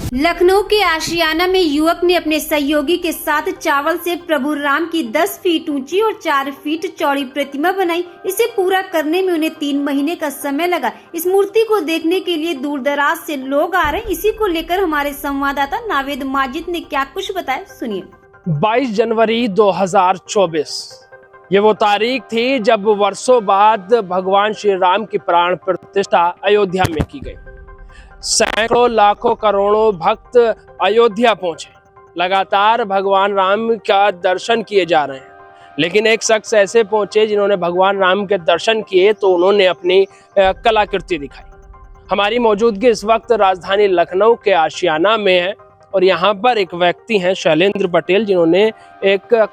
लखनऊ के आशियाना में युवक ने अपने सहयोगी के साथ चावल से प्रभु राम की 10 फीट ऊंची और 4 फीट चौड़ी प्रतिमा बनाई। इसे पूरा करने में उन्हें 3 महीने का समय लगा। इस मूर्ति को देखने के लिए दूर दराज से लोग आ रहे हैं। इसी को लेकर हमारे संवाददाता नावेद माजिद ने क्या कुछ बताया, सुनिए। 22 जनवरी 2024 ये वो तारीख थी जब वर्षों बाद भगवान श्री राम की प्राण प्रतिष्ठा अयोध्या में की गई। सैकड़ों लाखों करोड़ों भक्त अयोध्या पहुंचे। लगातार भगवान राम का दर्शन किए जा रहे हैं, लेकिन एक शख्स ऐसे पहुंचे जिन्होंने भगवान राम के दर्शन किए तो उन्होंने अपनी कलाकृति दिखाई। हमारी मौजूदगी इस वक्त राजधानी लखनऊ के आशियाना में है और यहाँ पर एक व्यक्ति हैं शैलेंद्र पटेल, जिन्होंने एक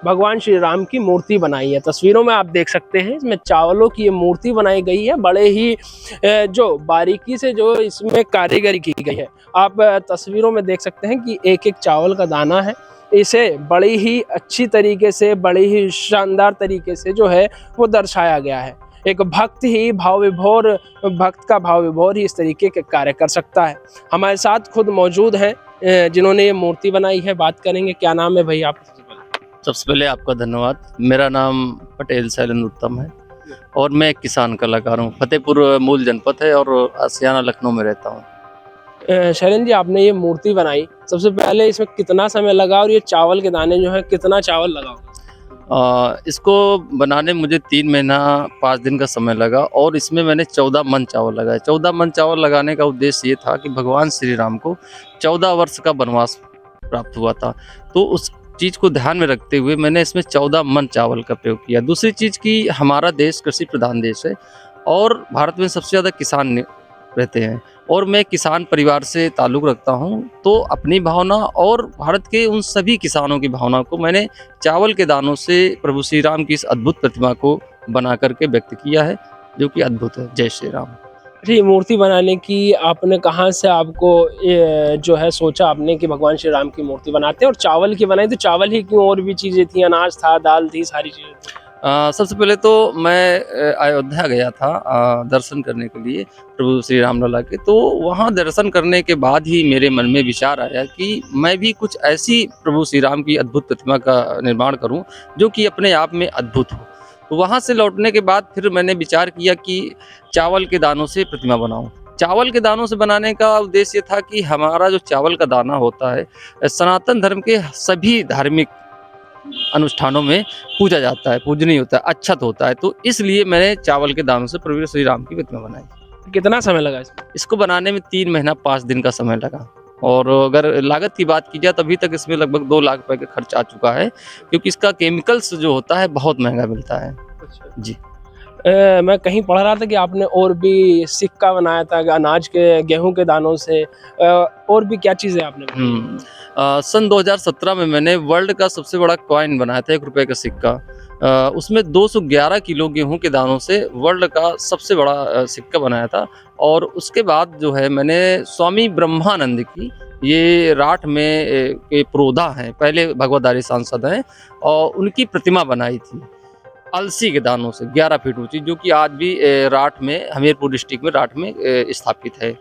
भगवान श्री राम की मूर्ति बनाई है। तस्वीरों में आप देख सकते हैं इसमें चावलों की ये मूर्ति बनाई गई है। बड़े ही जो बारीकी से जो इसमें कारीगरी की गई है, आप तस्वीरों में देख सकते हैं कि एक एक चावल का दाना है। इसे बड़ी ही अच्छी तरीके से, बड़ी ही शानदार तरीके से जो है वो दर्शाया गया है। एक भक्त ही भाव विभोर, भक्त का भाव विभोर ही इस तरीके के कार्य कर सकता है। हमारे साथ खुद मौजूद हैं जिन्होंने ये मूर्ति बनाई है। बात करेंगे, क्या नाम है भाई आप? सबसे पहले आपका धन्यवाद। मेरा नाम पटेल शैलेंद्र उत्तम है और मैं एक किसान कलाकार हूँ। फतेहपुर मूल जनपद है और आशियाना लखनऊ में रहता हूँ। शैलेंद्र जी, आपने ये मूर्ति बनाई, सबसे पहले इसमें कितना समय लगा और ये चावल के दाने जो है कितना चावल लगा? इसको बनाने में मुझे 3 महीना 5 दिन का समय लगा और इसमें मैंने 14 मन चावल लगाए। 14 मन चावल लगाने का उद्देश्य ये था कि भगवान श्री राम को 14 वर्ष का वनवास प्राप्त हुआ था, तो उस चीज़ को ध्यान में रखते हुए मैंने इसमें 14 मन चावल का प्रयोग किया। दूसरी चीज़ कि हमारा देश कृषि प्रधान देश है और भारत में सबसे ज़्यादा किसान रहते हैं और मैं किसान परिवार से ताल्लुक़ रखता हूं, तो अपनी भावना और भारत के उन सभी किसानों की भावना को मैंने चावल के दानों से प्रभु श्री राम की इस अद्भुत प्रतिमा को बना करके व्यक्त किया है, जो कि अद्भुत है। जय श्री राम। ये मूर्ति बनाने की आपने कहाँ से आपको जो है सोचा आपने कि भगवान श्री राम की मूर्ति बनाते हैं, और चावल की बनाई तो चावल ही क्यों, और भी चीज़ें थी, अनाज था, दाल थी, सारी चीज़ें थी? सबसे पहले तो मैं अयोध्या गया था दर्शन करने के लिए प्रभु श्री राम लला के। तो वहाँ दर्शन करने के बाद ही मेरे मन में विचार आया कि मैं भी कुछ ऐसी प्रभु श्री राम की अद्भुत प्रतिमा का निर्माण करूँ जो कि अपने आप में अद्भुत हो। तो वहाँ से लौटने के बाद फिर मैंने विचार किया कि चावल के दानों से प्रतिमा बनाऊँ। चावल के दानों से बनाने का उद्देश्य था कि हमारा जो चावल का दाना होता है सनातन धर्म के सभी धार्मिक अनुष्ठानों में पूजा जाता है, पूजनीय होता है, अच्छत होता है। तो इसलिए मैंने चावल के दानों से प्रभु श्री राम की प्रतिमा बनाई। कितना समय लगा इसको बनाने में? 3 महीना 5 दिन का समय लगा। और अगर लागत की बात की जाए तो अभी तक इसमें लगभग 2 लाख रुपए का खर्च आ चुका है, क्योंकि इसका केमिकल्स जो होता है बहुत महंगा मिलता है। जी। मैं कहीं पढ़ रहा था कि आपने और भी सिक्का बनाया था अनाज के, गेहूं के दानों से, और भी क्या चीज़ें आपने बनाई? सन 2017 में मैंने वर्ल्ड का सबसे बड़ा कॉइन बनाया था, 1 रुपये का सिक्का। उसमें 211 किलो गेहूं के दानों से वर्ल्ड का सबसे बड़ा सिक्का बनाया था। और उसके बाद जो है मैंने स्वामी ब्रह्मानंद की, ये राठ में के पुरोधा हैं, पहले भगवतधारी सांसद हैं, और उनकी प्रतिमा बनाई थी अलसी के दानों से 11 फीट ऊंची, जो कि आज भी राठ में, हमीरपुर डिस्ट्रिक्ट में राठ में स्थापित है।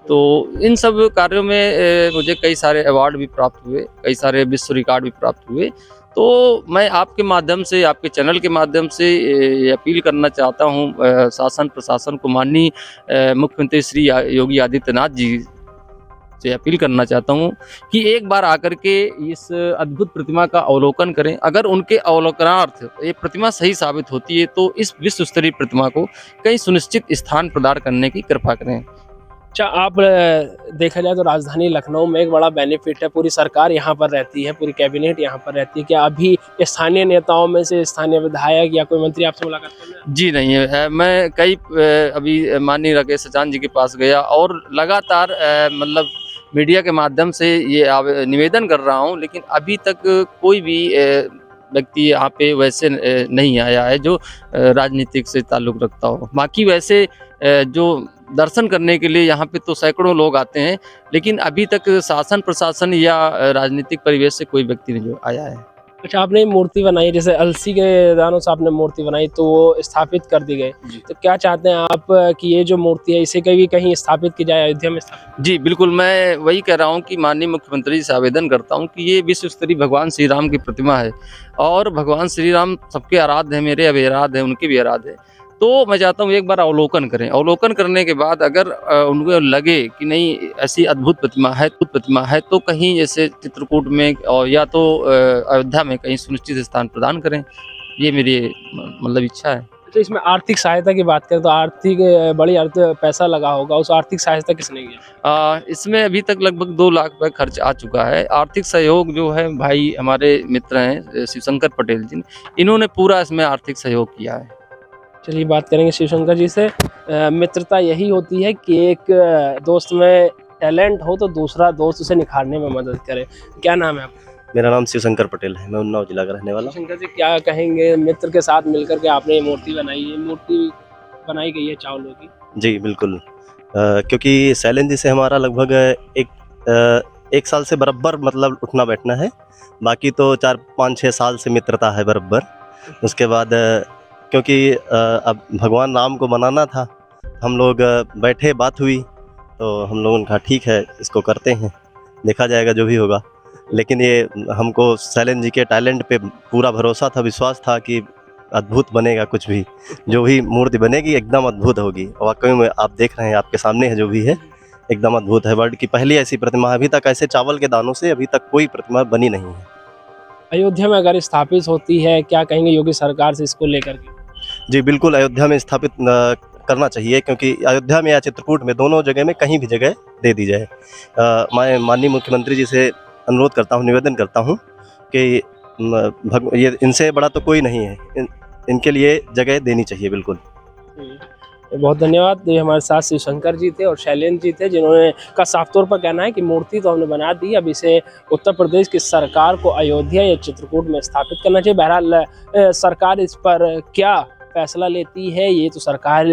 तो इन सब कार्यों में मुझे कई सारे अवार्ड भी प्राप्त हुए, कई सारे विश्व रिकॉर्ड भी प्राप्त हुए। तो मैं आपके माध्यम से, आपके चैनल के माध्यम से अपील करना चाहता हूँ शासन प्रशासन को, माननीय मुख्यमंत्री श्री योगी आदित्यनाथ जी से अपील करना चाहता हूँ कि एक बार आकर के इस अद्भुत प्रतिमा का अवलोकन करें। अगर उनके अवलोकनार्थ ये प्रतिमा सही साबित होती है तो इस विश्व स्तरीय प्रतिमा को कहीं सुनिश्चित स्थान प्रदान करने की कृपा करें। अच्छा, आप देखा जाए तो राजधानी लखनऊ में एक बड़ा बेनिफिट है, पूरी सरकार यहाँ पर रहती है, पूरी कैबिनेट यहाँ पर रहती है। क्या अभी स्थानीय नेताओं में से स्थानीय विधायक या कोई मंत्री आपसे मुलाकात कर रहे हैं? जी नहीं है। मैं कई अभी माननीय राकेश सचान जी के पास गया और लगातार मतलब मीडिया के माध्यम से ये निवेदन कर रहा हूँ, लेकिन अभी तक कोई भी व्यक्ति यहाँ पे वैसे नहीं आया है जो राजनीतिक से ताल्लुक़ रखता हो। बाकी वैसे जो दर्शन करने के लिए यहाँ पे तो सैकड़ों लोग आते हैं, लेकिन अभी तक शासन प्रशासन या राजनीतिक परिवेश से कोई व्यक्ति नहीं आया है। अच्छा, आपने ये मूर्ति बनाई, जैसे अलसी के दानों से आपने मूर्ति बनाई तो वो स्थापित कर दी गई, तो क्या चाहते हैं आप कि ये जो मूर्ति है इसे कहीं कहीं स्थापित की जाए, अयोध्या में स्थापित? जी, बिल्कुल, मैं वही कह रहा हूँ कि माननीय मुख्यमंत्री जी से आवेदन करता हूँ कि ये विश्व स्तरीय भगवान श्री राम की प्रतिमा है और भगवान श्री राम सबके आराध्य हैं, मेरे भी आराध्य हैं, उनके भी आराध्य हैं। तो मैं चाहता हूँ एक बार अवलोकन करें, अवलोकन करने के बाद अगर उनको लगे कि नहीं ऐसी अद्भुत प्रतिमा है तो कहीं जैसे चित्रकूट में और या तो अयोध्या में कहीं सुनिश्चित स्थान प्रदान करें। ये मेरी मतलब इच्छा है। तो इसमें आर्थिक सहायता की बात करें तो आर्थिक बड़ी अर्थ पैसा लगा होगा, उस आर्थिक सहायता किसने किया? इसमें अभी तक लगभग 2 लाख रुपए खर्च आ चुका है। आर्थिक सहयोग जो है भाई हमारे मित्र हैं शिवशंकर पटेल जी, इन्होंने पूरा इसमें आर्थिक सहयोग किया है। चलिए बात करेंगे शिवशंकर जी से। मित्रता यही होती है कि एक दोस्त में टैलेंट हो तो दूसरा दोस्त उसे निखारने में मदद करे। क्या नाम है आपका? मेरा नाम शिवशंकर पटेल है, मैं उन्नाव जिला का रहने वाला हूँ। शिवशंकर जी, क्या कहेंगे, मित्र के साथ मिलकर के आपने ये मूर्ति बनाई है, मूर्ति बनाई गई है चावलों की? जी बिल्कुल, क्योंकि शैलेंद्र जी से हमारा लगभग एक साल से बराबर मतलब उठना बैठना है, बाकी तो 4-5-6 साल से मित्रता है बराबर। उसके बाद क्योंकि अब भगवान राम को मनाना था, हम लोग बैठे, बात हुई तो हम लोगों ने कहा ठीक है इसको करते हैं, देखा जाएगा जो भी होगा। लेकिन ये हमको शैलेंद्र जी के टैलेंट पे पूरा भरोसा था, विश्वास था कि अद्भुत बनेगा, कुछ भी जो भी मूर्ति बनेगी एकदम अद्भुत होगी। वाकई में आप देख रहे हैं, आपके सामने है जो भी है, एकदम अद्भुत है। वर्ल्ड की पहली ऐसी प्रतिमा, अभी तक ऐसे चावल के दानों से अभी तक कोई प्रतिमा बनी नहीं है। अयोध्या में अगर स्थापित होती है, क्या कहेंगे योगी सरकार से इसको लेकर के? जी बिल्कुल, अयोध्या में स्थापित करना चाहिए, क्योंकि अयोध्या में या चित्रकूट में दोनों जगह में कहीं भी जगह दे दी जाए। मैं माननीय मुख्यमंत्री जी से अनुरोध करता हूँ, निवेदन करता हूँ कि ये इनसे बड़ा तो कोई नहीं है, इनके लिए जगह देनी चाहिए बिल्कुल। बहुत धन्यवाद। ये हमारे साथ शिवशंकर जी थे और शैलेंद्र जी थे, जिन्होंने का साफ तौर पर कहना है कि मूर्ति तो हमने बना दी, अब इसे उत्तर प्रदेश की सरकार को अयोध्या या चित्रकूट में स्थापित करना चाहिए। बहरहाल सरकार इस पर क्या फैसला लेती है ये तो सरकार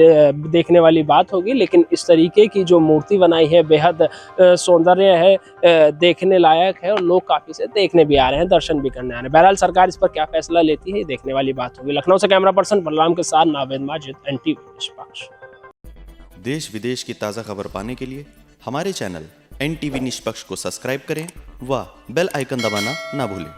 देखने वाली बात होगी, लेकिन इस तरीके की जो मूर्ति बनाई है बेहद सौंदर्य है, देखने लायक है और लोग काफ़ी से देखने भी आ रहे हैं, दर्शन भी करने आ रहे हैं। बहरहाल सरकार इस पर क्या फैसला लेती है ये देखने वाली बात होगी। लखनऊ से कैमरा पर्सन बलराम के साथ नावेद माजिद, NTV निष्पक्ष। देश विदेश की ताज़ा खबर पाने के लिए हमारे चैनल NTV निष्पक्ष को सब्सक्राइब करें व बेल आइकन दबाना ना भूलें।